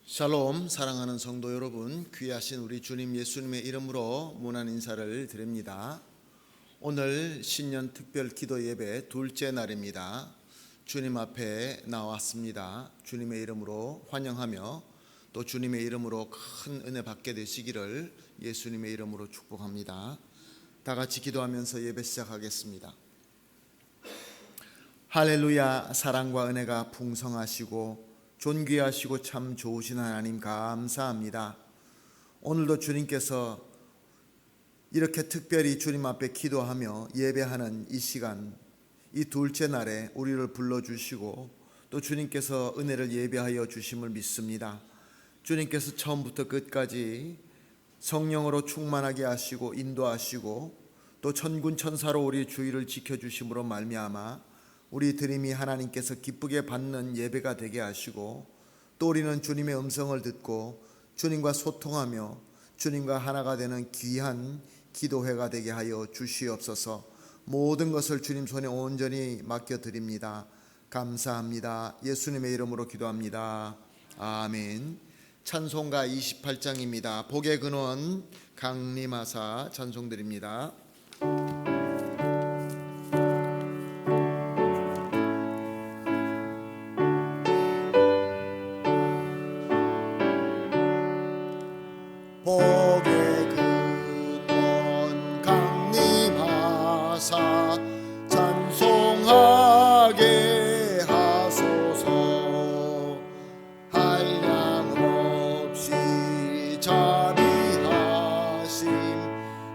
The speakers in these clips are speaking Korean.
샬롬, 사랑하는 성도 여러분, 귀하신 우리 주님 예수님의 이름으로 문안 인사를 드립니다. 오늘 신년 특별 기도 예배 둘째 날입니다. 주님 앞에 나왔습니다. 주님의 이름으로 환영하며 또 주님의 이름으로 큰 은혜 받게 되시기를 예수님의 이름으로 축복합니다. 다 같이 기도하면서 예배 시작하겠습니다. 할렐루야. 사랑과 은혜가 풍성하시고 존귀하시고 참 좋으신 하나님 감사합니다. 오늘도 주님께서 이렇게 특별히 주님 앞에 기도하며 예배하는 이 시간, 이 둘째 날에 우리를 불러주시고 또 주님께서 은혜를 예배하여 주심을 믿습니다. 주님께서 처음부터 끝까지 성령으로 충만하게 하시고 인도하시고 또 천군 천사로 우리 주의를 지켜주심으로 말미암아 우리 드림이 하나님께서 기쁘게 받는 예배가 되게 하시고 또 우리는 주님의 음성을 듣고 주님과 소통하며 주님과 하나가 되는 귀한 기도회가 되게 하여 주시옵소서. 모든 것을 주님 손에 온전히 맡겨드립니다. 감사합니다. 예수님의 이름으로 기도합니다. 아멘. 찬송가 28장입니다. 복의 근원 강림하사 찬송드립니다. 복의 근원 강림하사 찬송하게 하소서. 한량 없이 자비하심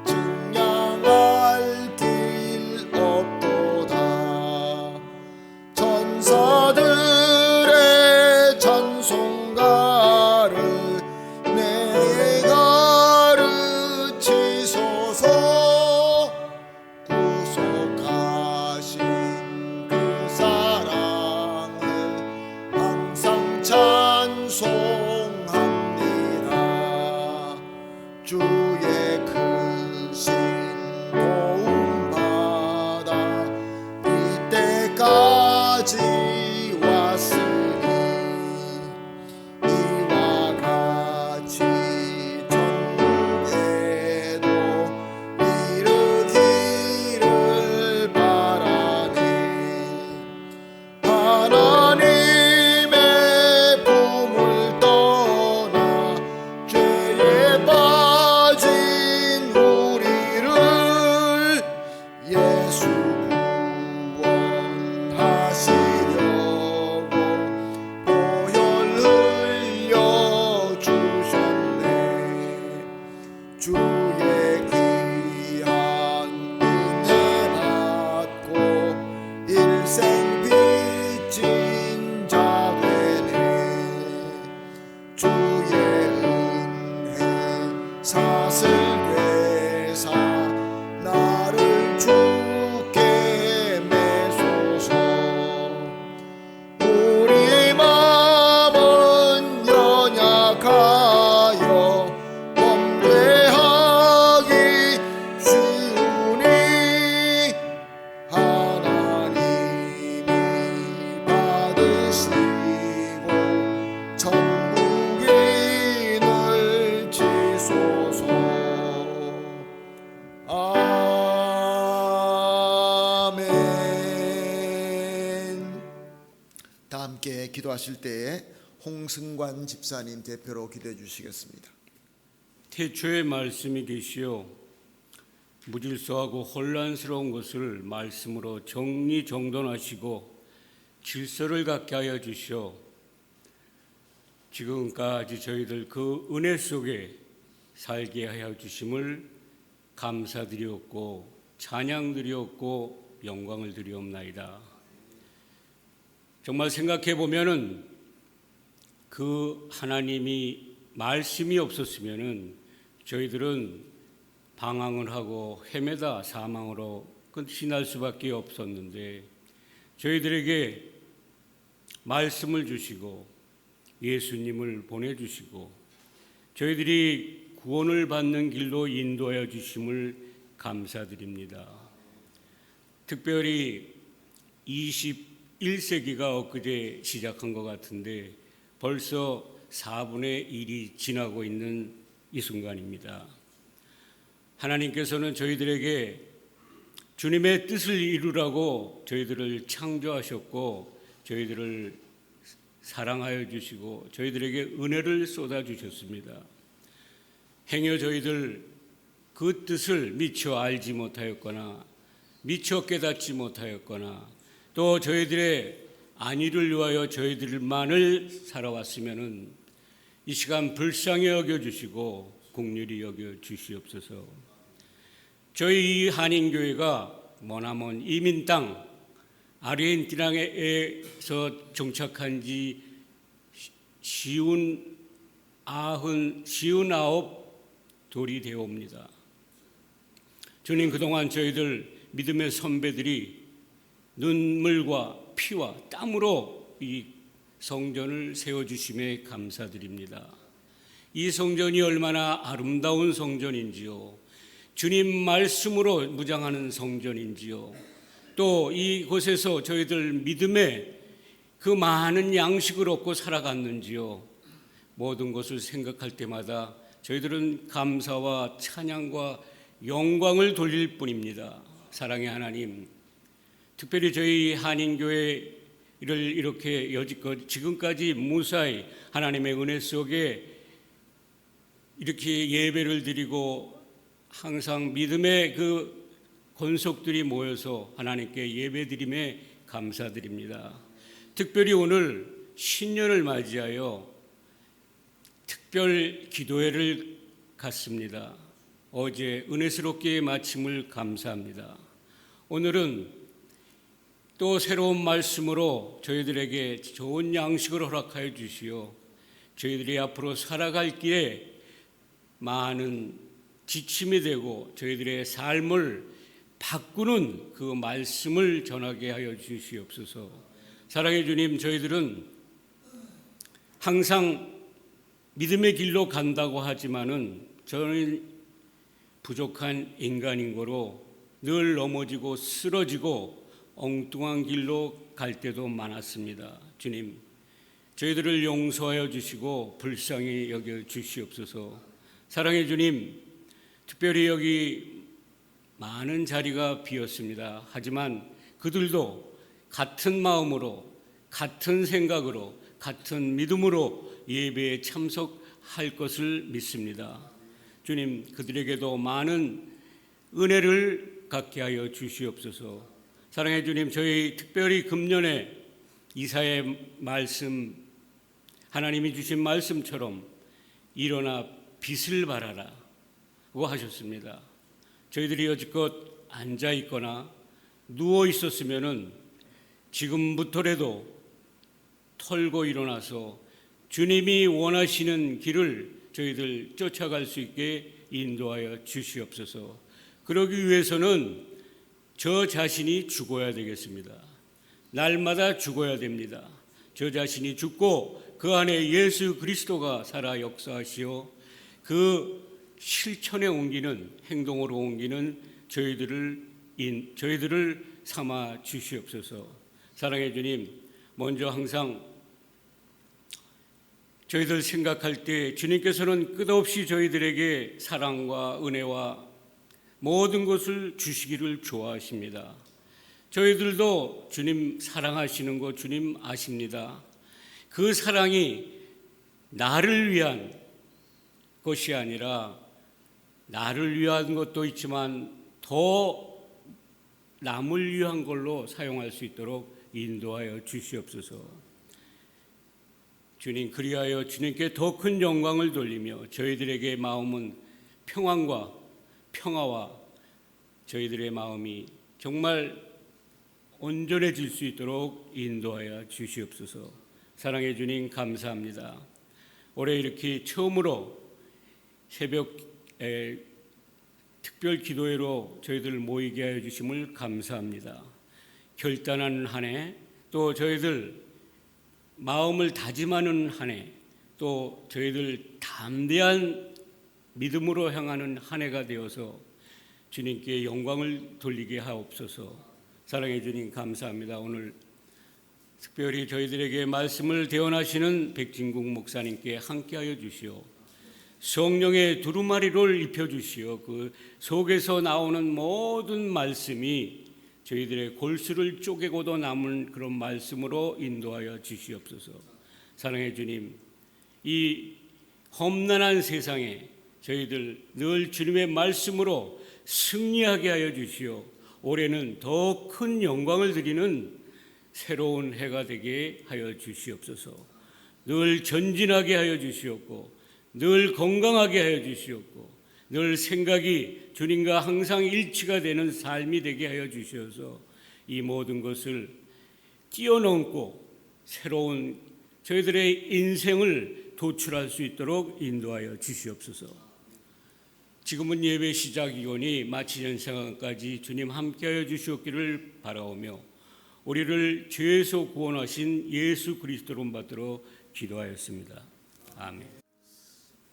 증량할 길 없도다. 천사들의 찬송가를 구속하신 그 사랑을 항상 찬송합니다. 주의 크신 도움받아 이때까지 왔으니 이와 같이 천국에도 이르기를 바라네. 하나님의 품을 떠나 죄에 빠진 우리를 예수 구원하시려고 보혈 흘려 주셨네. 주의 귀한 은혜 받고 일생 빚진 자 되네. 주의 은혜 사슬 되사 나를 주께 매소서. 우리 마음은 연약하여 범죄하기 쉬우니 하나님이 받으시고 천국인을 지소서. 아멘. 다 함께 기도하실 때에 홍승관 집사님 대표로 기도해 주시겠습니다. 태초에 말씀이 계시오 무질서하고 혼란스러운 것을 말씀으로 정리정돈하시고 질서를 갖게 하여 주시오. 지금까지 저희들 그 은혜 속에 살게 하여 주심을 감사드리옵고 찬양드리옵고 영광을 드리옵나이다. 정말 생각해 보면은 그 하나님이 말씀이 없었으면은 저희들은 방황을 하고 헤매다 사망으로 끝이 수밖에 없었는데 저희들에게 말씀을 주시고 예수님을 보내주시고 저희들이 구원을 받는 길로 인도하여 주심을 감사드립니다. 특별히 21세기가 엊그제 시작한 것 같은데 벌써 4분의 1이 지나고 있는 이 순간입니다. 하나님께서는 저희들에게 주님의 뜻을 이루라고 저희들을 창조하셨고 저희들을 사랑하여 주시고 저희들에게 은혜를 쏟아 주셨습니다. 행여 저희들 그 뜻을 미처 알지 못하였거나 미처 깨닫지 못하였거나 또 저희들의 안위를 위하여 저희들만을 살아왔으면은 이 시간 불쌍히 여겨 주시고 긍휼히 여겨 주시옵소서. 저희 이 한인교회가 머나먼 이민 땅 아르헨티나에서 정착한 지 쉬운 아홉 돌이 되옵니다. 주님, 그동안 저희들 믿음의 선배들이 눈물과 피와 땀으로 이 성전을 세워주심에 감사드립니다. 이 성전이 얼마나 아름다운 성전인지요, 주님 말씀으로 무장하는 성전인지요, 또 이곳에서 저희들 믿음의 그 많은 양식을 얻고 살아갔는지요, 모든 것을 생각할 때마다 저희들은 감사와 찬양과 영광을 돌릴 뿐입니다. 사랑의 하나님, 특별히 저희 한인교회를 이렇게 여지껏 지금까지 무사히 하나님의 은혜 속에 이렇게 예배를 드리고 항상 믿음의 그 권속들이 모여서 하나님께 예배드림에 감사드립니다. 특별히 오늘 신년을 맞이하여 특별 기도회를 갖습니다. 어제 은혜스럽게 마침을 감사합니다. 오늘은 또 새로운 말씀으로 저희들에게 좋은 양식을 허락하여 주시오. 저희들이 앞으로 살아갈 길에 많은 지침이 되고 저희들의 삶을 바꾸는 그 말씀을 전하게 하여 주시옵소서. 사랑의 주님, 저희들은 항상 믿음의 길로 간다고 하지만은 저는 부족한 인간인 거로 늘 넘어지고 쓰러지고 엉뚱한 길로 갈 때도 많았습니다. 주님, 저희들을 용서하여 주시고 불쌍히 여겨 주시옵소서. 사랑의 주님, 특별히 여기 많은 자리가 비었습니다. 하지만 그들도 같은 마음으로, 같은 생각으로, 같은 믿음으로 예배에 참석할 것을 믿습니다. 주님, 그들에게도 많은 은혜를 갖게 하여 주시옵소서. 사랑해 주님, 저희 특별히 금년에 이사의 말씀, 하나님이 주신 말씀처럼 일어나 빛을 발하라고 하셨습니다. 저희들이 여지껏 앉아 있거나 누워 있었으면은 지금부터라도 털고 일어나서 주님이 원하시는 길을 저희들 쫓아갈 수 있게 인도하여 주시옵소서. 그러기 위해서는 저 자신이 죽어야 되겠습니다. 날마다 죽어야 됩니다. 저 자신이 죽고 그 안에 예수 그리스도가 살아 역사하시어 그 실천에 옮기는, 행동으로 옮기는 저희들을 삼아 주시옵소서. 사랑해 주님, 먼저 항상 저희들 생각할 때 주님께서는 끝없이 저희들에게 사랑과 은혜와 모든 것을 주시기를 좋아하십니다. 저희들도 주님 사랑하시는 거 주님 아십니다. 그 사랑이 나를 위한 것이 아니라 나를 위한 것도 있지만 더 남을 위한 걸로 사용할 수 있도록 인도하여 주시옵소서. 주님, 그리하여 주님께 더 큰 영광을 돌리며 저희들에게 마음은 평화와 저희들의 마음이 정말 온전해질 수 있도록 인도하여 주시옵소서. 사랑해 주님, 감사합니다. 올해 이렇게 처음으로 새벽 특별 기도회로 저희들 모이게 하여 주심을 감사합니다. 결단하는 한 해, 또 저희들 마음을 다짐하는 한 해, 또 저희들 담대한 믿음으로 향하는 한 해가 되어서 주님께 영광을 돌리게 하옵소서. 사랑해 주님, 감사합니다. 오늘 특별히 저희들에게 말씀을 대언하시는 백진국 목사님께 함께하여 주시오. 성령의 두루마리를 입혀주시오. 그 속에서 나오는 모든 말씀이 저희들의 골수를 쪼개고도 남은 그런 말씀으로 인도하여 주시옵소서. 사랑의 주님, 이 험난한 세상에 저희들 늘 주님의 말씀으로 승리하게 하여 주시오. 올해는 더 큰 영광을 드리는 새로운 해가 되게 하여 주시옵소서. 늘 전진하게 하여 주시옵고 늘 건강하게 하여 주시옵고 늘 생각이 주님과 항상 일치가 되는 삶이 되게 하여 주셔서 이 모든 것을 뛰어넘고 새로운 저희들의 인생을 도출할 수 있도록 인도하여 주시옵소서. 지금은 예배 시작이오니 마치는 시간까지 주님 함께하여 주시옵기를 바라오며 우리를 죄에서 구원하신 예수 그리스도로 받들어 기도하였습니다. 아멘.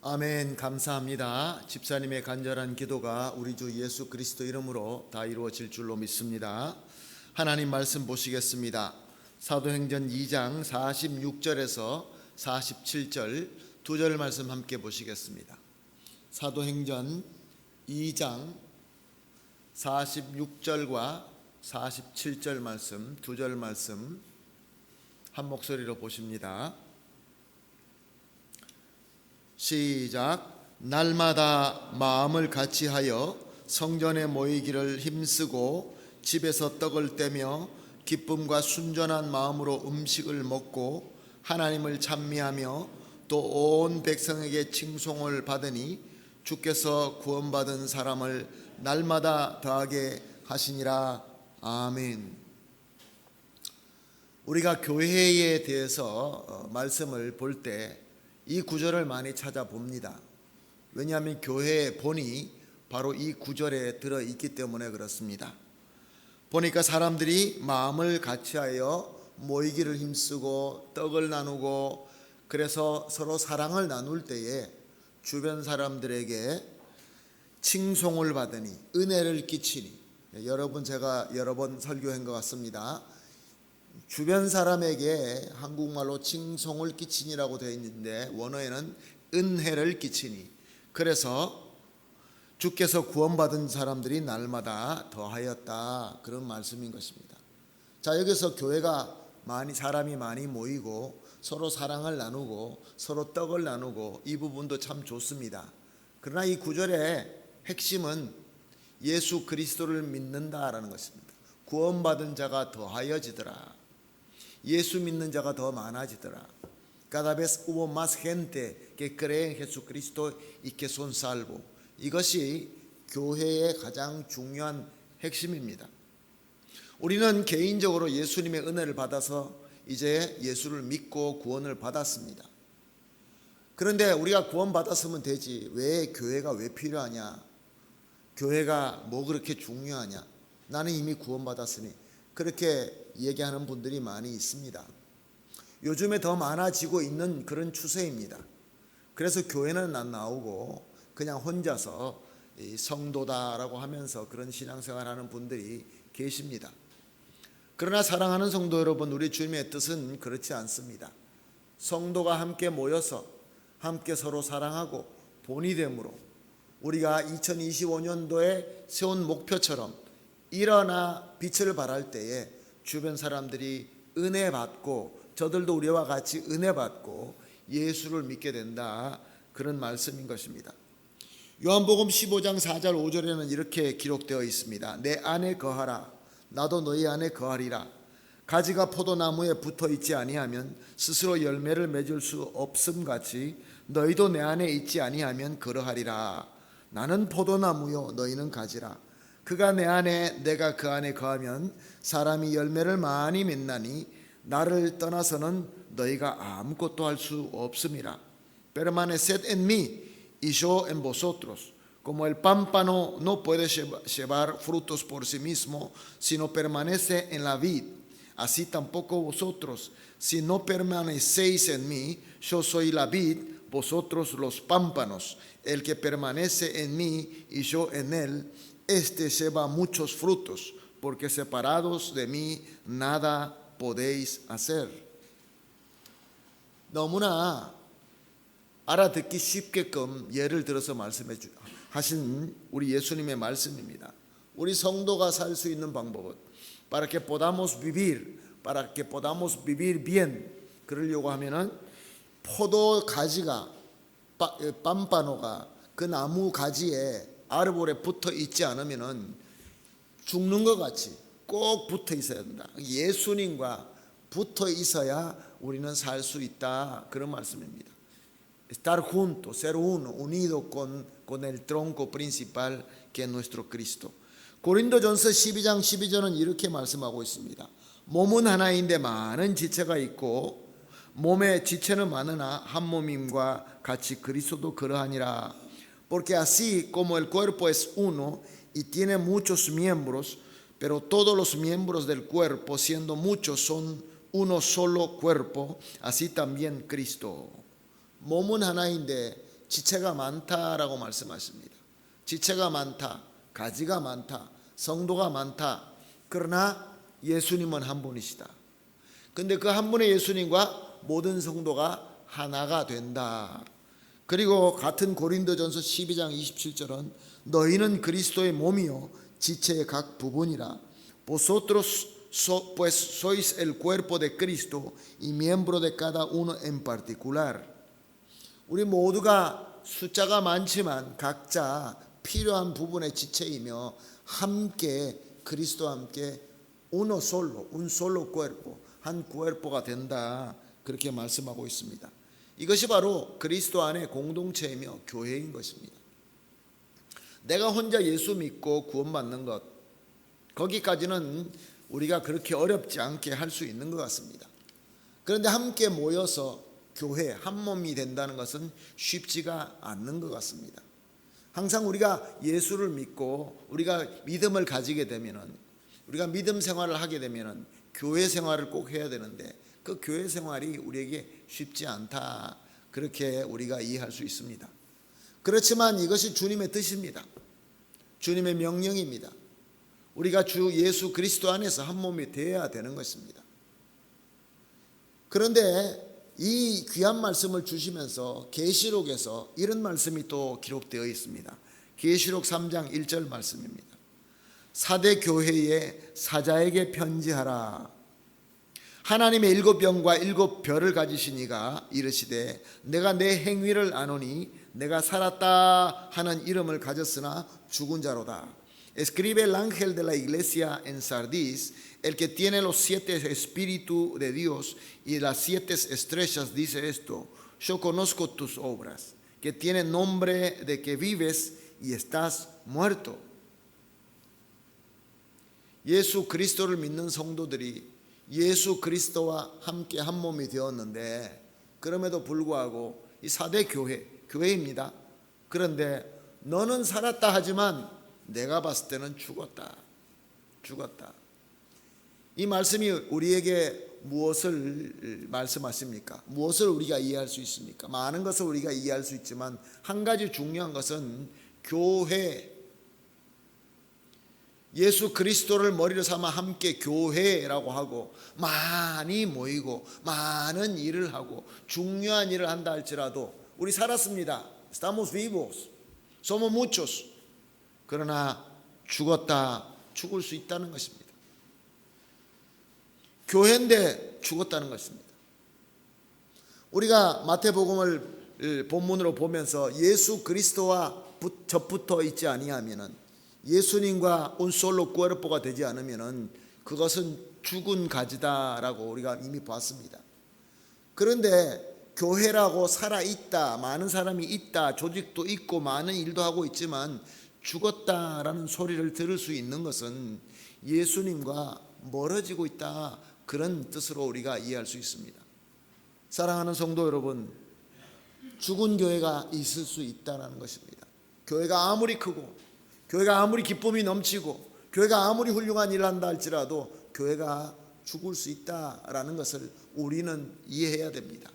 아멘. 감사합니다. 집사님의 간절한 기도가 우리 주 예수 그리스도 이름으로 다 이루어질 줄로 믿습니다. 하나님 말씀 보시겠습니다. 사도행전 2장 46절에서 47절 두 절 말씀 함께 보시겠습니다. 사도행전 2장 46절과 47절 말씀 두 절 말씀 한 목소리로 보십니다. 시작. 날마다 마음을 같이하여 성전에 모이기를 힘쓰고 집에서 떡을 떼며 기쁨과 순전한 마음으로 음식을 먹고 하나님을 찬미하며 또 온 백성에게 칭송을 받으니 주께서 구원받은 사람을 날마다 더하게 하시니라. 아멘. 우리가 교회에 대해서 말씀을 볼 때 이 구절을 많이 찾아봅니다. 왜냐하면 교회의 본이 바로 이 구절에 들어있기 때문에 그렇습니다. 보니까 사람들이 마음을 같이하여 모이기를 힘쓰고 떡을 나누고 그래서 서로 사랑을 나눌 때에 주변 사람들에게 칭송을 받으니 은혜를 끼치니, 여러분 제가 여러 번 설교한 것 같습니다. 주변 사람에게 한국말로 칭송을 끼치니라고 되어 있는데 원어에는 은혜를 끼치니, 그래서 주께서 구원받은 사람들이 날마다 더하였다, 그런 말씀인 것입니다. 자, 여기서 교회가 사람이 많이 모이고 서로 사랑을 나누고 서로 떡을 나누고 이 부분도 참 좋습니다. 그러나 이 구절의 핵심은 예수 그리스도를 믿는다라는 것입니다. 구원받은 자가 더하여지더라. 예수 믿는 자가 더 많아지더라. Cada vez hubo más gente que cree en Jesucristo y que son salvos. 이것이 교회의 가장 중요한 핵심입니다. 우리는 개인적으로 예수님의 은혜를 받아서 이제 예수를 믿고 구원을 받았습니다. 그런데 우리가 구원받았으면 되지 왜 교회가 왜 필요하냐? 교회가 뭐 그렇게 중요하냐? 나는 이미 구원받았으니, 그렇게 얘기하는 분들이 많이 있습니다. 요즘에 더 많아지고 있는 그런 추세입니다. 그래서 교회는 안 나오고 그냥 혼자서 성도다라고 하면서 그런 신앙생활하는 분들이 계십니다. 그러나 사랑하는 성도 여러분, 우리 주님의 뜻은 그렇지 않습니다. 성도가 함께 모여서 함께 서로 사랑하고 본이 됨으로 우리가 2025년도에 세운 목표처럼 일어나 빛을 발할 때에 주변 사람들이 은혜 받고 저들도 우리와 같이 은혜 받고 예수를 믿게 된다, 그런 말씀인 것입니다. 요한복음 15장 4절 5절에는 이렇게 기록되어 있습니다. 내 안에 거하라, 나도 너희 안에 거하리라. 가지가 포도나무에 붙어 있지 아니하면 스스로 열매를 맺을 수 없음 같이 너희도 내 안에 있지 아니하면 그러하리라. 나는 포도나무요 너희는 가지라. 그가 내 안에 내가 그 안에 거하면 사람이 열매를 많이 맺나니 나를 떠나서는 너희가 아무것도 할 수 없음이라. Permaneced en mí y yo en vosotros. Como el pámpano no puede llevar frutos por sí mismo si no permanece en la vid, así tampoco vosotros, si no permanecéis en mí. Yo soy la vid, vosotros los pámpanos. El que permanece en mí y yo en él, este lleva muchos frutos, porque separados de mí nada podéis hacer. 너무나 알아듣기 쉽게끔 예를 들어서 하신 우리 예수님의 말씀입니다. 우리 성도가 살 수 있는 방법은 para que podamos vivir bien. 그러려고 하면은 포도 가지가 빰빠노가 그 나무 가지에 아르볼에 붙어 있지 않으면은 죽는 것 같이 꼭 붙어 있어야 된다. 예수님과 붙어 있어야 우리는 살 수 있다. 그런 말씀입니다. Estar juntos, ser uno, unido con el tronco principal que es nuestro Cristo. 고린도전서 12장 12절은 이렇게 말씀하고 있습니다. 몸은 하나인데 많은 지체가 있고 몸의 지체는 많으나 한 몸임과 같이 그리스도도 그러하니라. Porque así como el cuerpo es uno y tiene muchos miembros, pero todos los miembros del cuerpo, siendo muchos, son uno solo cuerpo, así también Cristo. 몸은 하나인데 지체가 많다라고 말씀하십니다. 지체가 많다, 가지가 많다, 성도가 많다. 그러나 예수님은 한 분이시다. 근데 그 한 분의 예수님과 모든 성도가 하나가 된다. 그리고 같은 고린도전서 12장 27절은 너희는 그리스도의 몸이요 지체의 각 부분이라. Vosotros pues sois el cuerpo de Cristo y miembro de cada uno en particular. 우리 모두가 숫자가 많지만 각자 필요한 부분의 지체이며 함께 그리스도와 함께 un solo cuerpo, 한 cuerpo가 된다. 그렇게 말씀하고 있습니다. 이것이 바로 그리스도 안의 공동체이며 교회인 것입니다. 내가 혼자 예수 믿고 구원받는 것, 거기까지는 우리가 그렇게 어렵지 않게 할 수 있는 것 같습니다. 그런데 함께 모여서 교회 한 몸이 된다는 것은 쉽지가 않는 것 같습니다. 항상 우리가 예수를 믿고 우리가 믿음을 가지게 되면은, 우리가 믿음 생활을 하게 되면은 교회 생활을 꼭 해야 되는데 그 교회 생활이 우리에게 쉽지 않다. 그렇게 우리가 이해할 수 있습니다. 그렇지만 이것이 주님의 뜻입니다. 주님의 명령입니다. 우리가 주 예수 그리스도 안에서 한 몸이 되어야 되는 것입니다. 그런데 이 귀한 말씀을 주시면서 계시록에서 이런 말씀이 또 기록되어 있습니다. 계시록 3장 1절 말씀입니다. 사대 교회의 사자에게 편지하라. 하나님의 7영과 7별을 가지신 이가 이르시되 내가 내 행위를 아노니 내가 살았다 하는 이름을 가졌으나 죽은 자로다. Escribe el ángel de la iglesia en Sardis, el que tiene los 7 espíritus de Dios y las 7 estrellas, dice esto: yo conozco tus obras, que tienen nombre de que vives y estás muerto. 예수 그리스도를 믿는 성도들이 예수 그리스도와 함께 한 몸이 되었는데, 그럼에도 불구하고 이 사대 교회입니다. 그런데 너는 살았다 하지만 내가 봤을 때는 죽었다. 이 말씀이 우리에게 무엇을 말씀하십니까? 무엇을 우리가 이해할 수 있습니까? 많은 것을 우리가 이해할 수 있지만 한 가지 중요한 것은 교회, 예수 그리스도를 머리로 삼아 함께 교회라고 하고 많이 모이고 많은 일을 하고 중요한 일을 한다 할지라도 우리 살았습니다. Estamos vivos. Somos muchos. 그러나 죽을 수 있다는 것입니다. 교회인데 죽었다는 것입니다. 우리가 마태복음을 본문으로 보면서 예수 그리스도와 접붙어 있지 아니하면은, 예수님과 un solo cuerpo가 되지 않으면은 그것은 죽은 가지다라고 우리가 이미 봤습니다. 그런데 교회라고 살아있다, 많은 사람이 있다, 조직도 있고 많은 일도 하고 있지만 죽었다라는 소리를 들을 수 있는 것은 예수님과 멀어지고 있다, 그런 뜻으로 우리가 이해할 수 있습니다. 사랑하는 성도 여러분, 죽은 교회가 있을 수 있다는 것입니다. 교회가 아무리 크고 교회가 아무리 기쁨이 넘치고 교회가 아무리 훌륭한 일을 한다 할지라도 교회가 죽을 수 있다라는 것을 우리는 이해해야 됩니다.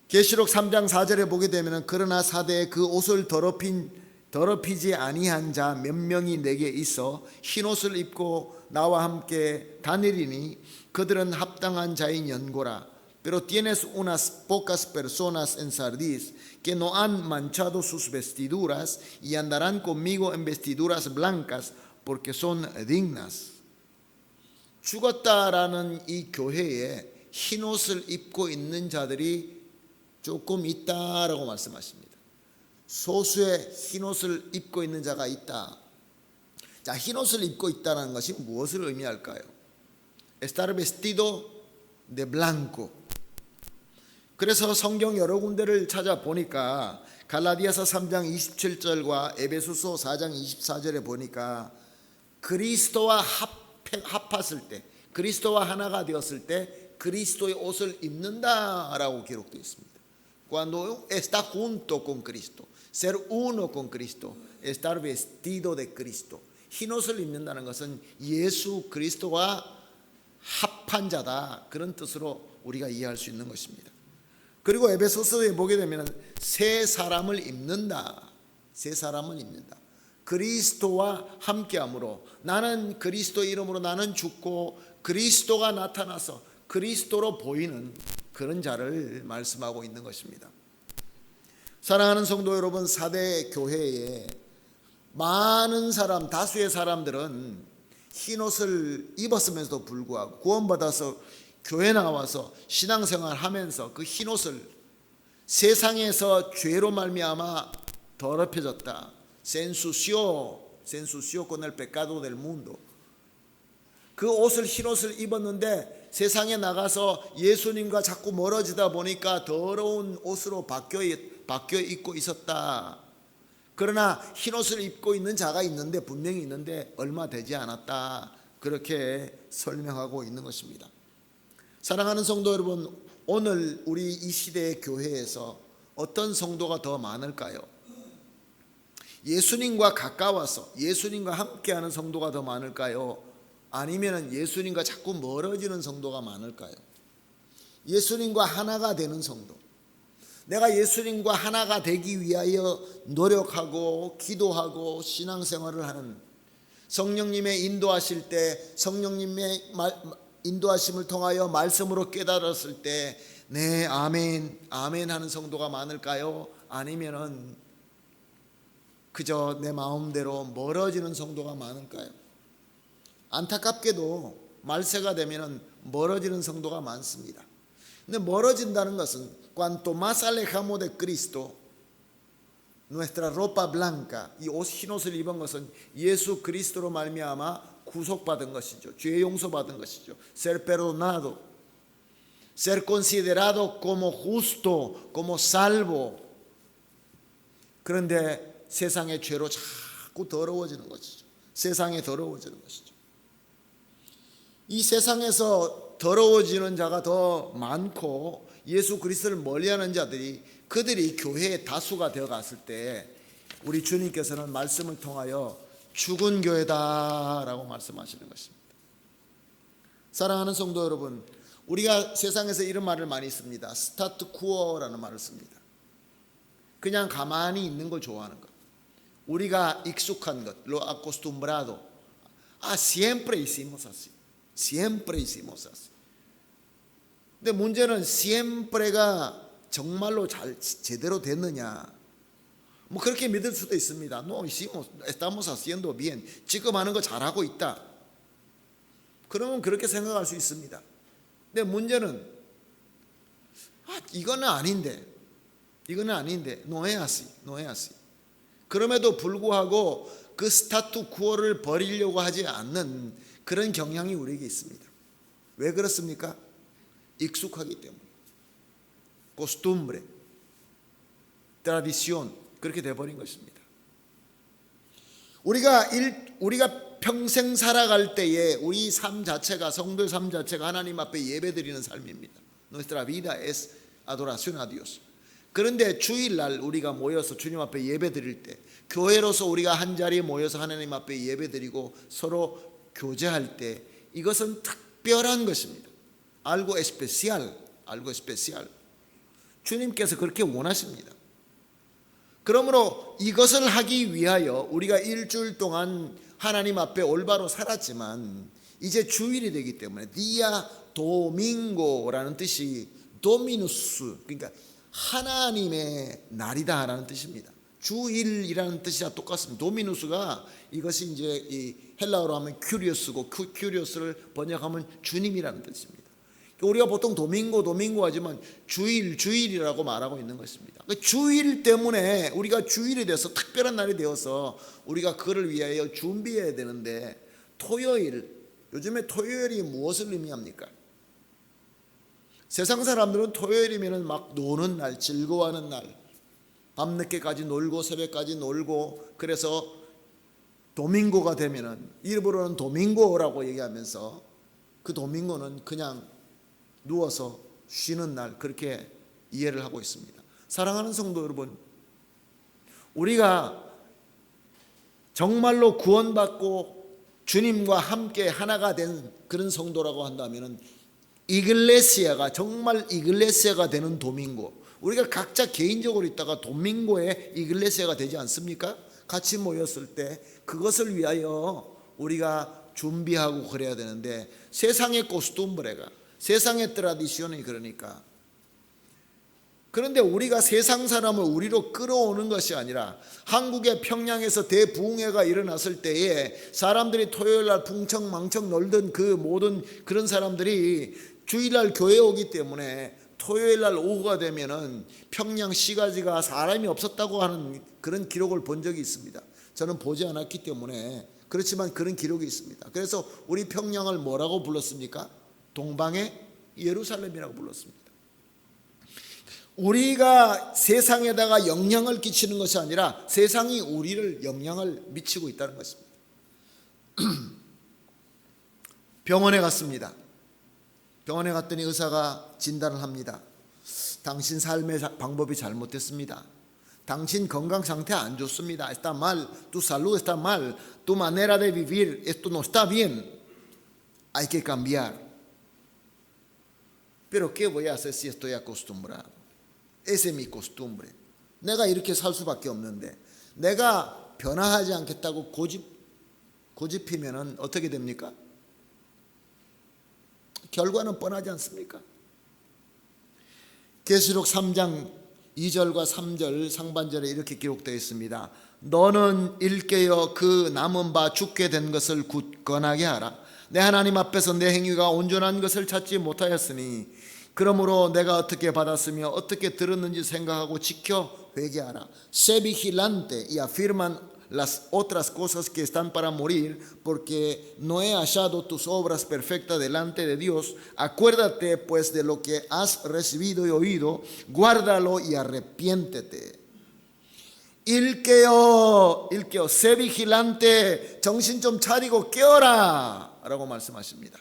계시록 3장 4절에 보게 되면 그러나 사대에 그 옷을 더럽힌 더럽히지 아니한 자 몇 명이 내게 있어 흰옷을 입고 나와 함께 다니리니 그들은 합당한 자인 연고라. Pero tienes unas pocas personas en Sardis que no han manchado sus vestiduras y andarán conmigo en vestiduras blancas porque son dignas. 죽었다라는 이 교회에 흰옷을 입고 있는 자들이 조금 있다라고 말씀하십니다. 소수의 흰옷을 입고 있는 자가 있다. 자, 흰옷을 입고 있다는 것이 무엇을 의미할까요? Estar vestido de blanco. 그래서 성경 여러 군데를 찾아보니까 갈라디아서 3장 27절과 에베소서 4장 24절에 보니까 그리스도와 합했을 때, 그리스도와 하나가 되었을 때 그리스도의 옷을 입는다라고 기록되어 있습니다. Cuando está junto con Cristo, ser uno con Cristo, estar vestido de Cristo. 흰옷을 입는다는 것은 예수 그리스도와 합한 자다, 그런 뜻으로 우리가 이해할 수 있는 것입니다. 그리고 에베소서에 보게 되면 새 사람을 입는다. 새 사람을 입는다. 그리스도와 함께함으로 나는 그리스도 이름으로 나는 죽고 그리스도가 나타나서 그리스도로 보이는 그런 자를 말씀하고 있는 것입니다. 사랑하는 성도 여러분, 사대 교회에 많은 사람, 다수의 사람들은 흰옷을 입었음에도 불구하고 구원받아서 교회 나와서 신앙생활 하면서 그 흰옷을 세상에서 죄로 말미암아 더럽혀졌다. Se ensució con el pecado del mundo. 그 옷을 흰옷을 입었는데 세상에 나가서 예수님과 자꾸 멀어지다 보니까 더러운 옷으로 바뀌어 입고 있었다. 그러나 흰옷을 입고 있는 자가 있는데, 분명히 있는데 얼마 되지 않았다. 그렇게 설명하고 있는 것입니다. 사랑하는 성도 여러분, 오늘 우리 이 시대의 교회에서 어떤 성도가 더 많을까요? 예수님과 가까워서 예수님과 함께하는 성도가 더 많을까요? 아니면 예수님과 자꾸 멀어지는 성도가 많을까요? 예수님과 하나가 되는 성도, 내가 예수님과 하나가 되기 위하여 노력하고 기도하고 신앙생활을 하는, 성령님의 인도하실 때 성령님의 인도하심을 통하여 말씀으로 깨달았을 때 네 아멘 아멘 하는 성도가 많을까요? 아니면은 그저 내 마음대로 멀어지는 성도가 많을까요? 안타깝게도 말세가 되면은 멀어지는 성도가 많습니다. 근데 멀어진다는 것은 cuanto más alejamos de Cristo, nuestra ropa blanca, 이 흰옷을 입은 것은 예수 그리스도로 말미암아 구속받은 것이죠. 죄 용서받은 것이죠. Ser perdonado, ser considerado como justo, como salvo. 그런데 세상의 죄로 자꾸 더러워지는 것이죠. 세상에 더러워지는 것이죠. 이 세상에서 더러워지는 자가 더 많고 예수 그리스도를 멀리하는 자들이, 그들이 교회의 다수가 되어 갔을 때 우리 주님께서는 말씀을 통하여 죽은 교회다라고 말씀하시는 것입니다. 사랑하는 성도 여러분, 우리가 세상에서 이런 말을 많이 씁니다. 스타트쿠어라는 말을 씁니다. 그냥 가만히 있는 걸 좋아하는 것, 우리가 익숙한 것, lo acostumbrado. siempre hicimos así. Siempre hicimos así. 근데 문제는 siempre가 정말로 제대로 됐느냐? 뭐 그렇게 믿을 수도 있습니다. No hicimos, estamos haciendo bien. 지금 하는 거 잘하고 있다. 그러면 그렇게 생각할 수 있습니다. 근데 문제는 이거는 아닌데, 이거는 아닌데, no es así, no es así. 그럼에도 불구하고 그 스타투쿠어를 버리려고 하지 않는 그런 경향이 우리에게 있습니다. 왜 그렇습니까? 익숙하기 때문에. costumbre, tradición, 그렇게 돼버린 것입니다. 우리가 평생 살아갈 때에 우리 삶 자체가, 성도의 삶 자체가 하나님 앞에 예배드리는 삶입니다. Nuestra vida es adoración a Dios. 그런데 주일날 우리가 모여서 주님 앞에 예배드릴 때, 교회로서 우리가 한 자리에 모여서 하나님 앞에 예배드리고 서로 교제할 때, 이것은 특별한 것입니다. algo especial, algo especial. 주님께서 그렇게 원하십니다. 그러므로 이것을 하기 위하여 우리가 일주일 동안 하나님 앞에 올바로 살았지만 이제 주일이 되기 때문에 디아 도밍고라는 뜻이 도미누스, 그러니까 하나님의 날이다라는 뜻입니다. 주일이라는 뜻이랑 똑같습니다. 도미누스가 이것이 이제 이 헬라어로 하면 큐리오스고 큐리오스를 번역하면 주님이라는 뜻입니다. 우리가 보통 도밍고 하지만 주일이라고 말하고 있는 것입니다. 주일 때문에 우리가 주일이 돼서 특별한 날이 되어서 우리가 그를 위하여 준비해야 되는데, 요즘에 토요일이 무엇을 의미합니까? 세상 사람들은 토요일이면 막 노는 날, 즐거워하는 날, 밤늦게까지 놀고 새벽까지 놀고, 그래서 도밍고가 되면은 일부러는 도밍고라고 얘기하면서 그 도밍고는 그냥 누워서 쉬는 날, 그렇게 이해를 하고 있습니다. 사랑하는 성도 여러분, 우리가 정말로 구원받고 주님과 함께 하나가 된 그런 성도라고 한다면 이글레시아가 정말 이글레시아가 되는 도밍고, 우리가 각자 개인적으로 있다가 도밍고의 이글레시아가 되지 않습니까? 같이 모였을 때 그것을 위하여 우리가 준비하고 그래야 되는데, 세상의 코스툼브레가, 세상의 트라디션이 그러니까. 그런데 우리가 세상 사람을 우리로 끌어오는 것이 아니라 한국의 평양에서 대부흥회가 일어났을 때에 사람들이 토요일날 풍청망청 놀던 그 모든 그런 사람들이 주일날 교회에 오기 때문에 토요일날 오후가 되면은 평양 시가지가 사람이 없었다고 하는 그런 기록을 본 적이 있습니다. 저는 보지 않았기 때문에 그렇지만 그런 기록이 있습니다. 그래서 우리 평양을 뭐라고 불렀습니까? 동방의 예루살렘이라고 불렀습니다. 우리가 세상에다가 영향을 끼치는 것이 아니라 세상이 우리를 영향을 미치고 있다는 것입니다. 병원에 갔습니다. 병원에 갔더니 의사가 진단을 합니다. 당신 삶의 방법이 잘못됐습니다. 당신 건강 상태 안 좋습니다. Está mal, tu salud está mal, tu manera de vivir, esto no está bien. Hay que cambiar. Pero ¿qué voy a hacer si estoy acostumbrado? Esa es mi costumbre. 내가 이렇게 살 수밖에 없는데, 내가 변화하지 않겠다고 고집피면은 어떻게 됩니까? 결과는 뻔하지 않습니까? 계시록 3장 2절과 3절 상반절에 이렇게 기록되어 있습니다. 너는 일깨어 그 남은 바 죽게 된 것을 굳건하게 하라. 내 하나님 앞에서 내 행위가 온전한 것을 찾지 못하였으니 그러므로 내가 어떻게 받았으며 어떻게 들었는지 생각하고 지켜 회개하라. Sé vigilante y afirman las otras cosas que están para morir, porque no he hallado tus obras perfectas delante de Dios. Acuérdate pues de lo que has recibido y oído, guárdalo y arrepiéntete. 일깨어, sé vigilante, 정신 좀 차리고 깨어라 라고 말씀하십니다.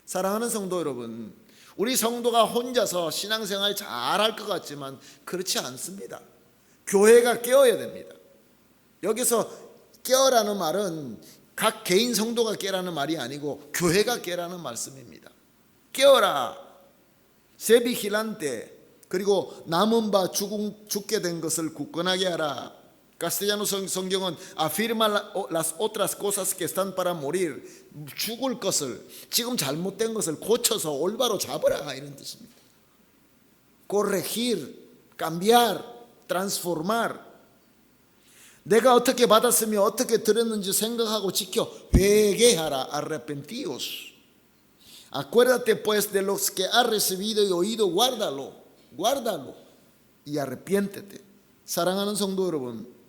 사랑하는 성도 여러분, 우리 성도가 혼자서 신앙생활 잘할 것 같지만 그렇지 않습니다. 교회가 깨어야 됩니다. 여기서 깨어라는 말은 각 개인 성도가 깨라는 말이 아니고 교회가 깨라는 말씀입니다. 깨어라, sé vigilante, 그리고 남은 바 죽게 된 것을 굳건하게 하라. 카스텔라노 성경은 afirma las otras cosas que están para morir, 죽을 것을, 지금 잘못된 것을 고쳐서 올바로 잡으라 이런 뜻입니다. corregir, cambiar, transformar. 내가 어떻게 받았으며 어떻게 들었는지 생각하고 지켜 회개하라. arrepentios. Acuérdate pues de los que has recibido y oído, guárdalo y arrepiéntete. 사랑하는 성도 여러분,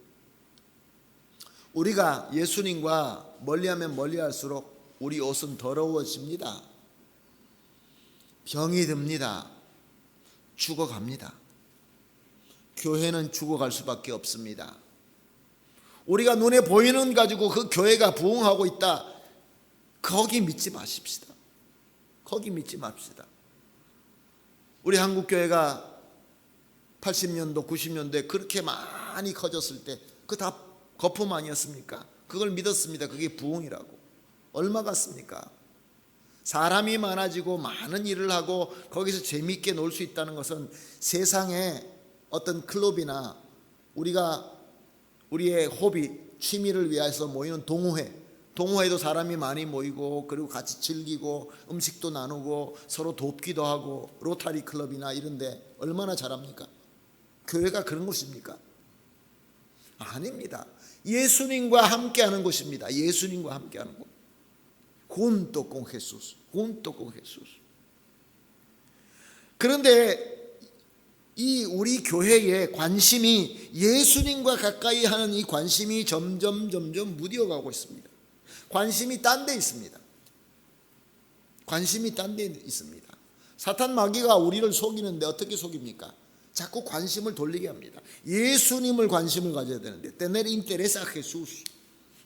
우리가 예수님과 멀리하면 멀리할수록 우리 옷은 더러워집니다. 병이 듭니다. 죽어갑니다. 교회는 죽어갈 수밖에 없습니다. 우리가 눈에 보이는 가지고 그 교회가 부흥하고 있다, 거기 믿지 마십시다. 거기 믿지 맙시다. 우리 한국교회가 80년도 90년도에 그렇게 많이 커졌을 때 그 다 거품 아니었습니까? 그걸 믿었습니다. 그게 부흥이라고. 얼마 같습니까? 사람이 많아지고 많은 일을 하고 거기서 재미있게 놀 수 있다는 것은 세상에 어떤 클럽이나 우리의 호비, 취미를 위해서 모이는 동호회도 사람이 많이 모이고 그리고 같이 즐기고 음식도 나누고 서로 돕기도 하고 로타리 클럽이나 이런데 얼마나 잘합니까? 교회가 그런 곳입니까? 아닙니다. 예수님과 함께하는 곳입니다. 예수님과 함께하는 곳. junto con Jesús. 그런데 이 우리 교회의 관심이 예수님과 가까이 하는 이 관심이 점점 무뎌가고 있습니다. 관심이 딴 데 있습니다. 사탄 마귀가 우리를 속이는데 어떻게 속입니까? 자꾸 관심을 돌리게 합니다. 예수님을 관심을 가져야 되는데 tener interés a Jesús,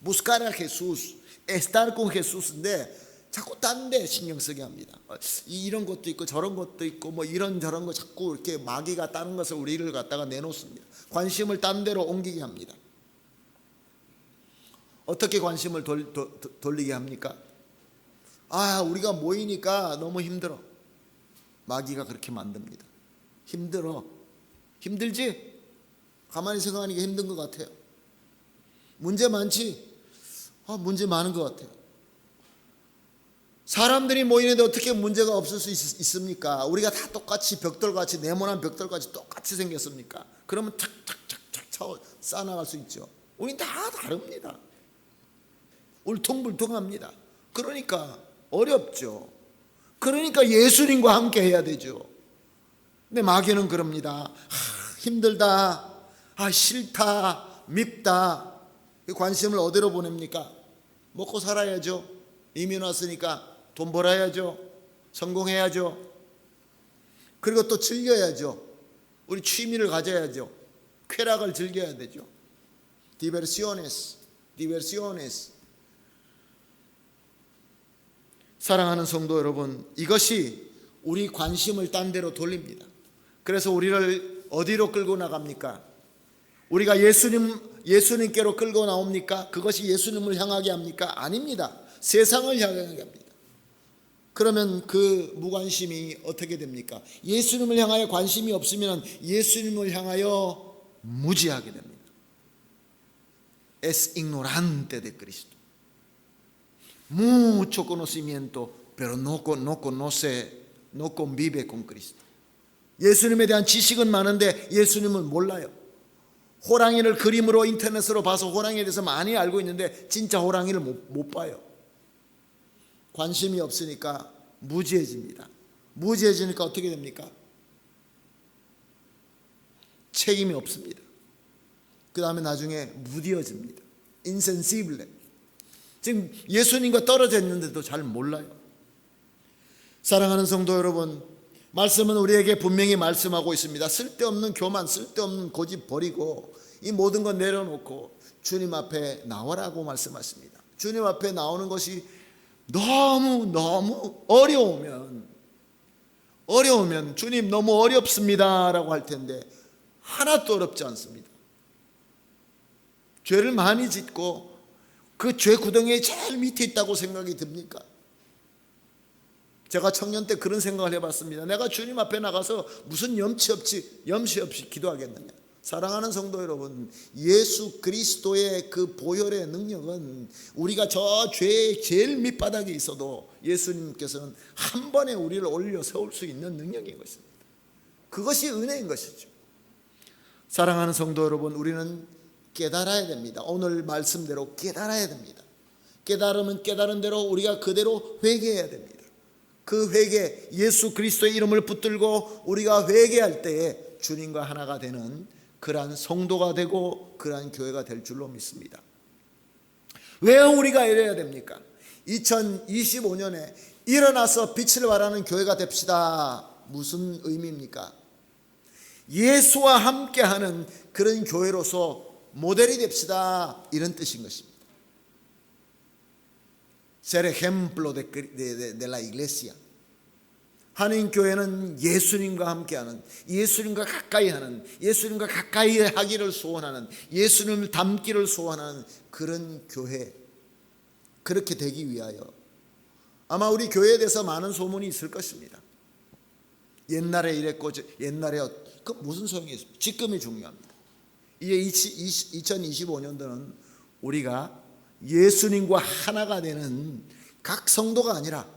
buscar a Jesús, estar con Jesús인데 자꾸 딴 데 신경 쓰게 합니다. 이런 것도 있고 저런 것도 있고 뭐 이런 저런 거 자꾸 이렇게 마귀가 다른 것을 우리를 갖다가 내놓습니다. 관심을 딴 데로 옮기게 합니다. 어떻게 관심을 돌리게 합니까? 우리가 모이니까 너무 힘들어. 마귀가 그렇게 만듭니다. 힘들지? 가만히 생각하니까 힘든 것 같아요. 문제 많지? 문제 많은 것 같아요. 사람들이 모이는데 어떻게 문제가 없을 수 있습니까? 우리가 다 똑같이 벽돌같이 네모난 벽돌같이 똑같이 생겼습니까? 그러면 착착착착 쌓아나갈 수 있죠. 우린 다 다릅니다. 울퉁불퉁합니다. 그러니까 어렵죠. 그러니까 예수님과 함께 해야 되죠. 근데 마귀는 그럽니다. 힘들다, 싫다, 밉다. 관심을 어디로 보냅니까? 먹고 살아야죠. 이민 왔으니까 돈 벌어야죠. 성공해야죠. 그리고 또 즐겨야죠. 우리 취미를 가져야죠. 쾌락을 즐겨야 되죠. diversiones. 사랑하는 성도 여러분, 이것이 우리 관심을 딴 데로 돌립니다. 그래서 우리를 어디로 끌고 나갑니까? 우리가 예수님께로 끌고 나옵니까? 그것이 예수님을 향하게 합니까? 아닙니다. 세상을 향하게 합니다. 그러면 그 무관심이 어떻게 됩니까? 예수님을 향하여 관심이 없으면 예수님을 향하여 무지하게 됩니다. Es ignorante de Cristo. Mucho conocimiento, pero no convive con Cristo. 예수님에 대한 지식은 많은데 예수님을 몰라요. 호랑이를 그림으로 인터넷으로 봐서 호랑이에 대해서 많이 알고 있는데 진짜 호랑이를 못 봐요. 관심이 없으니까 무지해집니다. 무지해지니까 어떻게 됩니까? 책임이 없습니다. 그 다음에 나중에 무디어집니다. insensible. 지금 예수님과 떨어져 있는데도 잘 몰라요. 사랑하는 성도 여러분, 말씀은 우리에게 분명히 말씀하고 있습니다. 쓸데없는 교만, 쓸데없는 고집 버리고 이 모든 것 내려놓고 주님 앞에 나오라고 말씀하십니다. 주님 앞에 나오는 것이 너무 어려우면 주님 너무 어렵습니다 라고 할 텐데 하나도 어렵지 않습니다. 죄를 많이 짓고 그 죄 구덩이에 제일 밑에 있다고 생각이 듭니까? 제가 청년 때 그런 생각을 해봤습니다. 내가 주님 앞에 나가서 무슨 염치 없이 기도하겠느냐. 사랑하는 성도 여러분, 예수 그리스도의 그 보혈의 능력은 우리가 저 죄의 제일 밑바닥에 있어도 예수님께서는 한 번에 우리를 올려 세울 수 있는 능력인 것입니다. 그것이 은혜인 것이죠. 사랑하는 성도 여러분, 우리는 깨달아야 됩니다. 오늘 말씀대로 깨달아야 됩니다. 깨달으면 깨달은 대로 우리가 그대로 회개해야 됩니다. 그 회개, 예수 그리스도의 이름을 붙들고 우리가 회개할 때에 주님과 하나가 되는 그러한 성도가 되고 그러한 교회가 될 줄로 믿습니다. 왜 우리가 이래야 됩니까? 2025년에 일어나서 빛을 발하는 교회가 됩시다. 무슨 의미입니까? 예수와 함께하는 그런 교회로서 모델이 됩시다. 이런 뜻인 것입니다. Ser ejemplo de la iglesia. 한인교회는 예수님과 함께하는, 예수님과 가까이 하는, 예수님과 가까이 하기를 소원하는, 예수님을 닮기를 소원하는 그런 교회, 그렇게 되기 위하여 아마 우리 교회에 대해서 많은 소문이 있을 것입니다. 옛날에 이랬고 옛날에 그 무슨 소용이 있습니까? 지금이 중요합니다. 이제 2025년도는 우리가 예수님과 하나가 되는 각 성도가 아니라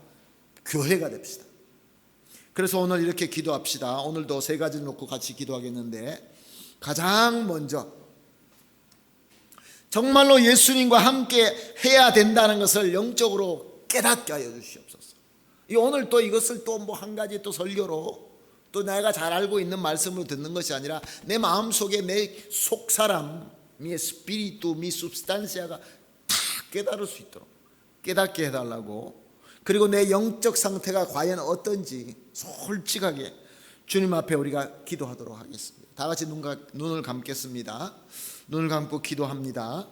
교회가 됩시다. 그래서 오늘 이렇게 기도합시다. 오늘도 세 가지를 놓고 같이 기도하겠는데, 가장 먼저 정말로 예수님과 함께 해야 된다는 것을 영적으로 깨닫게 하여 주시옵소서. 오늘 또 이것을 또 뭐 한 가지 또 설교로 또 내가 잘 알고 있는 말씀으로 듣는 것이 아니라 내 마음속에 내 속사람 미 스피리투 미 substantia가 다 깨달을 수 있도록 깨닫게 해달라고, 그리고 내 영적 상태가 과연 어떤지 솔직하게 주님 앞에 우리가 기도하도록 하겠습니다. 다 같이 눈을 감겠습니다. 눈을 감고 기도합니다.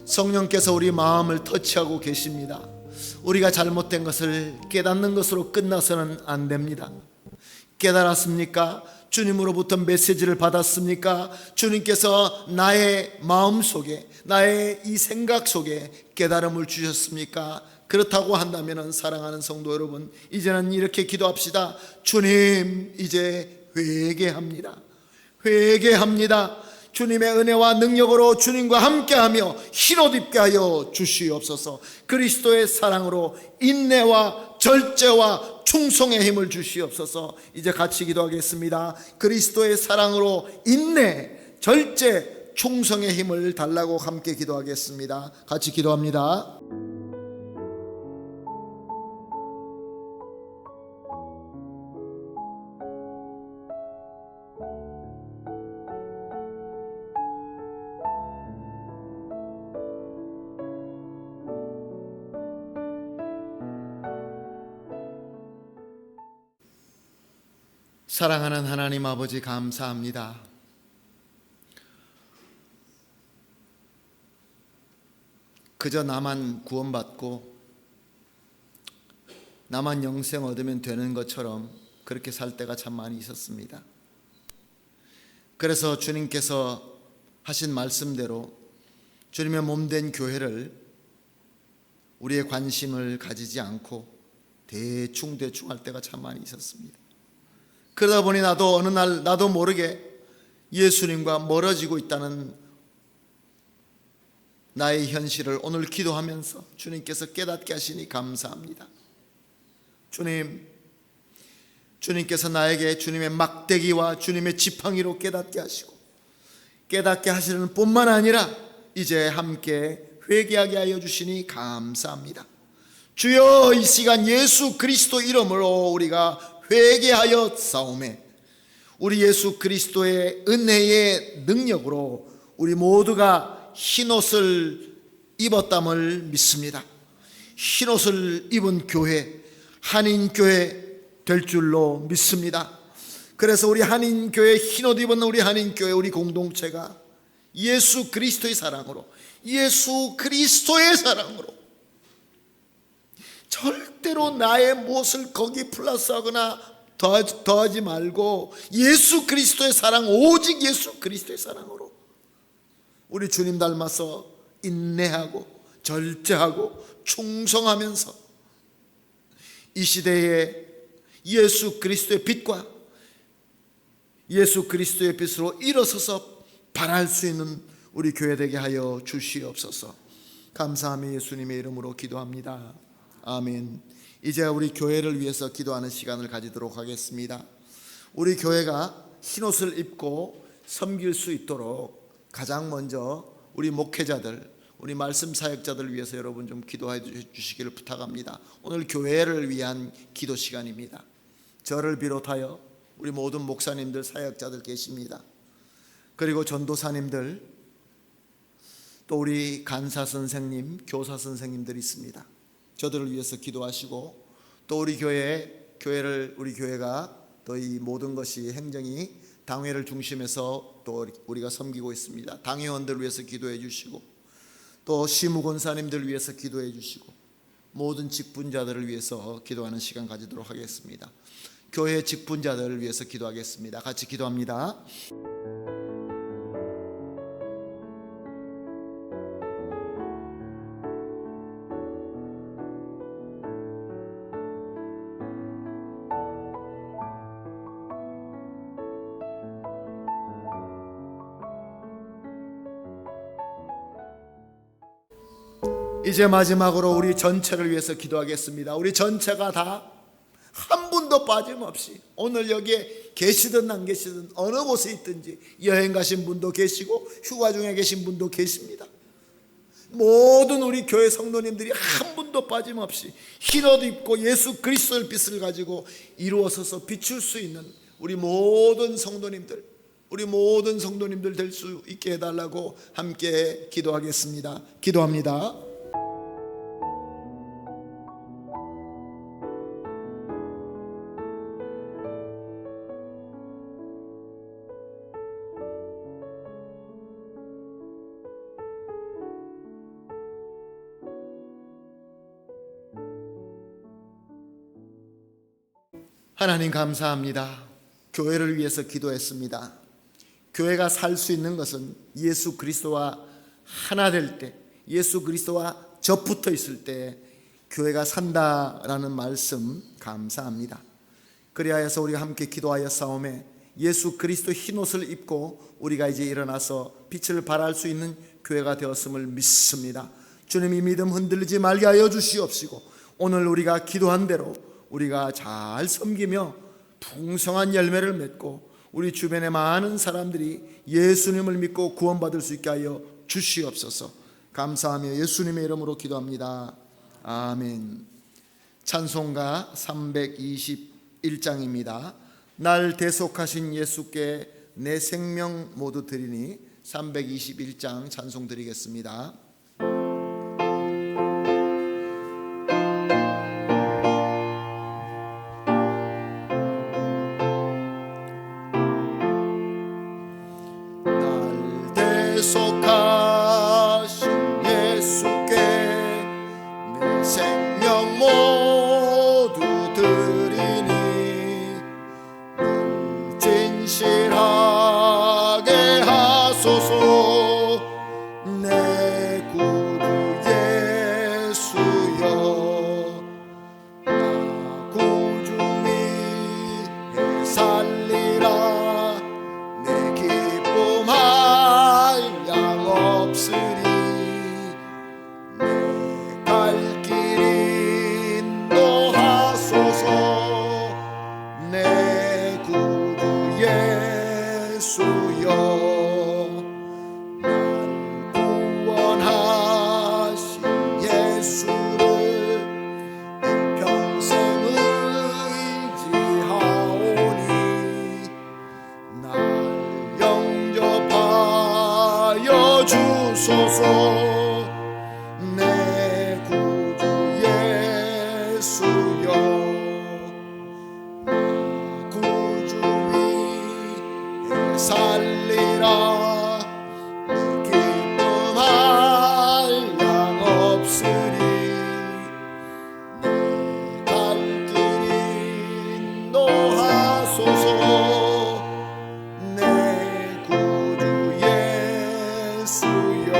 성령께서 우리 마음을 터치하고 계십니다. 우리가 잘못된 것을 깨닫는 것으로 끝나서는 안 됩니다. 깨달았습니까? 주님으로부터 메시지를 받았습니까? 주님께서 나의 마음 속에, 나의 이 생각 속에 깨달음을 주셨습니까? 그렇다고 한다면 사랑하는 성도 여러분, 이제는 이렇게 기도합시다. 주님, 이제 회개합니다. 회개합니다. 주님의 은혜와 능력으로 주님과 함께하며 흰옷 입게 하여 주시옵소서. 그리스도의 사랑으로 인내와 절제와 충성의 힘을 주시옵소서. 이제 같이 기도하겠습니다. 그리스도의 사랑으로 인내, 절제, 충성의 힘을 달라고 함께 기도하겠습니다. 같이 기도합니다. 사랑하는 하나님 아버지, 감사합니다. 그저 나만 구원받고 나만 영생 얻으면 되는 것처럼 그렇게 살 때가 참 많이 있었습니다. 그래서 주님께서 하신 말씀대로 주님의 몸된 교회를 우리의 관심을 가지지 않고 대충 할 때가 참 많이 있었습니다. 그러다 보니 나도 어느 날 나도 모르게 예수님과 멀어지고 있다는 나의 현실을 오늘 기도하면서 주님께서 깨닫게 하시니 감사합니다. 주님께서 나에게 주님의 막대기와 주님의 지팡이로 깨닫게 하시고, 깨닫게 하시는 뿐만 아니라 이제 함께 회개하게 하여 주시니 감사합니다. 주여, 이 시간 예수 그리스도 이름으로 우리가 회개하여 싸우매 우리 예수 그리스도의 은혜의 능력으로 우리 모두가 흰옷을 입었담을 믿습니다. 흰옷을 입은 교회, 한인교회 될 줄로 믿습니다. 그래서 우리 한인교회, 흰옷 입은 우리 한인교회, 우리 공동체가 예수 그리스도의 사랑으로, 예수 그리스도의 사랑으로 절대로 나의 무엇을 거기 플러스하거나 더하지 말고 예수 그리스도의 사랑, 오직 예수 그리스도의 사랑으로 우리 주님 닮아서 인내하고 절제하고 충성하면서 이 시대에 예수 그리스도의 빛과 예수 그리스도의 빛으로 일어서서 발할 수 있는 우리 교회 되게 하여 주시옵소서. 감사하며 예수님의 이름으로 기도합니다. 아멘. 이제 우리 교회를 위해서 기도하는 시간을 가지도록 하겠습니다. 우리 교회가 흰옷을 입고 섬길 수 있도록 가장 먼저 우리 목회자들, 우리 말씀 사역자들 위해서 여러분 좀 기도해 주시기를 부탁합니다. 오늘 교회를 위한 기도 시간입니다. 저를 비롯하여 우리 모든 목사님들, 사역자들 계십니다. 그리고 전도사님들, 또 우리 간사 선생님, 교사 선생님들이 있습니다. 저들을 위해서 기도하시고, 또 우리 우리 교회가 또 이 모든 것이 행정이 당회를 중심해서 또 우리가 섬기고 있습니다. 당회원들 위해서 기도해 주시고, 또 시무권사님들 위해서 기도해 주시고, 모든 직분자들을 위해서 기도하는 시간 가지도록 하겠습니다. 교회 직분자들을 위해서 기도하겠습니다. 같이 기도합니다. 이제 마지막으로 우리 전체를 위해서 기도하겠습니다. 우리 전체가 다 한 분도 빠짐없이 오늘 여기에 계시든 안 계시든 어느 곳에 있든지 여행 가신 분도 계시고 휴가 중에 계신 분도 계십니다. 모든 우리 교회 성도님들이 한 분도 빠짐없이 흰 옷 입고 예수 그리스도의 빛을 가지고 이루어서서 비출 수 있는 우리 모든 성도님들 될 수 있게 해달라고 함께 기도하겠습니다. 기도합니다. 하나님 감사합니다. 교회를 위해서 기도했습니다. 교회가 살 수 있는 것은 예수 그리스도와 하나 될 때, 예수 그리스도와 접붙어 있을 때 교회가 산다라는 말씀 감사합니다. 그리하여서 우리가 함께 기도하여 싸움에 예수 그리스도 흰옷을 입고 우리가 이제 일어나서 빛을 발할 수 있는 교회가 되었음을 믿습니다. 주님이 믿음 흔들리지 말게 하여 주시옵시고 오늘 우리가 기도한 대로 우리가 잘 섬기며 풍성한 열매를 맺고 우리 주변의 많은 사람들이 예수님을 믿고 구원받을 수 있게 하여 주시옵소서. 감사하며 예수님의 이름으로 기도합니다. 아멘. 찬송가 321장입니다. 날 대속하신 예수께 내 생명 모두 드리니 321장 찬송 드리겠습니다. 대속하신 예수께 내 생명 모두 드리니 늘 진실하게 하소서. 내 구주 예수여 나 구주 위에 살리라. 내 기쁨 없으리. 내 갈 길 인도하소서. 내 구주 예수여 날 구원하신 예수를 일평생 의지하오니 날 영접하여 주소서. 내 구주 예수여 나 구주 위에 살리라. 내 기쁨 한량 없으리. 내 갈 길 인도하소서. 내 구주 예수여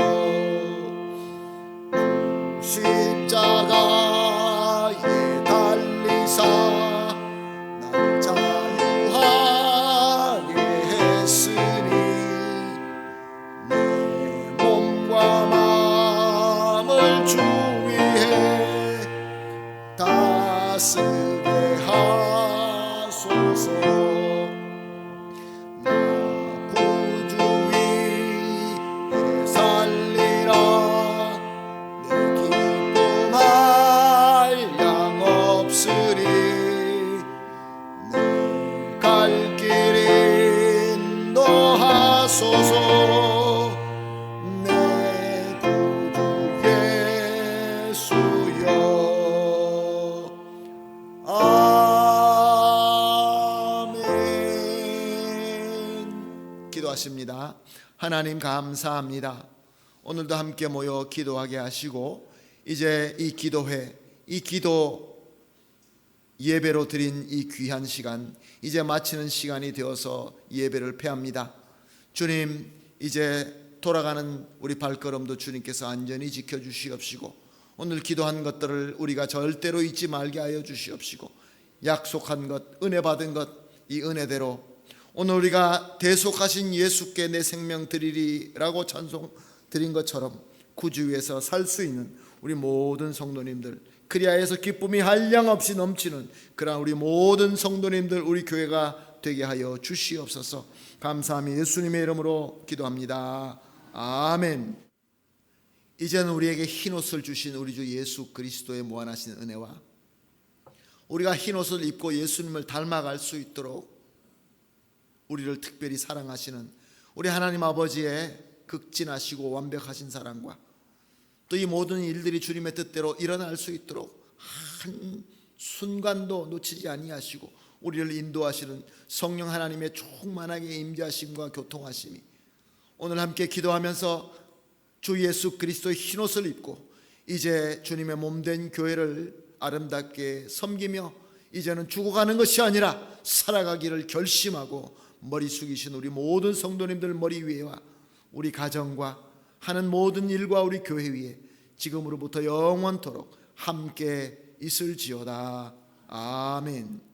십자가에 달리사 날 자유하게 했으니 내 몸과 마음을 주 위에 다스게 하소서. 나 구주 위에 살리라. 내 기쁨 한량 없으리. 내 갈 길 인도하소서. 내 구주 예수여 아멘. 기도하십니다. 하나님 감사합니다. 오늘도 함께 모여 기도하게 하시고 이제 이 기도회, 이 기도 예배로 드린 이 귀한 시간, 이제 마치는 시간이 되어서 예배를 패합니다. 주님, 이제 돌아가는 우리 발걸음도 주님께서 안전히 지켜주시옵시고, 오늘 기도한 것들을 우리가 절대로 잊지 말게 하여 주시옵시고, 약속한 것, 은혜 받은 것, 이 은혜대로 오늘 우리가 대속하신 예수께 내 생명 드리리라고 찬송 드린 것처럼 구주 위에서 살 수 있는 우리 모든 성도님들, 그리하여서 기쁨이 한량없이 넘치는 그러한 우리 모든 성도님들, 우리 교회가 되게 하여 주시옵소서. 감사하며 예수님의 이름으로 기도합니다. 아멘. 이제는 우리에게 흰옷을 주신 우리 주 예수 그리스도의 무한하신 은혜와 우리가 흰옷을 입고 예수님을 닮아갈 수 있도록 우리를 특별히 사랑하시는 우리 하나님 아버지의 극진하시고 완벽하신 사랑과 또 이 모든 일들이 주님의 뜻대로 일어날 수 있도록 한 순간도 놓치지 아니하시고 우리를 인도하시는 성령 하나님의 충만하게 임재하심과 교통하심이 오늘 함께 기도하면서 주 예수 그리스도의 흰옷을 입고 이제 주님의 몸된 교회를 아름답게 섬기며 이제는 죽어가는 것이 아니라 살아가기를 결심하고 머리 숙이신 우리 모든 성도님들 머리 위에와 우리 가정과 하는 모든 일과 우리 교회 위에 지금으로부터 영원토록 함께 있을지어다. 아멘.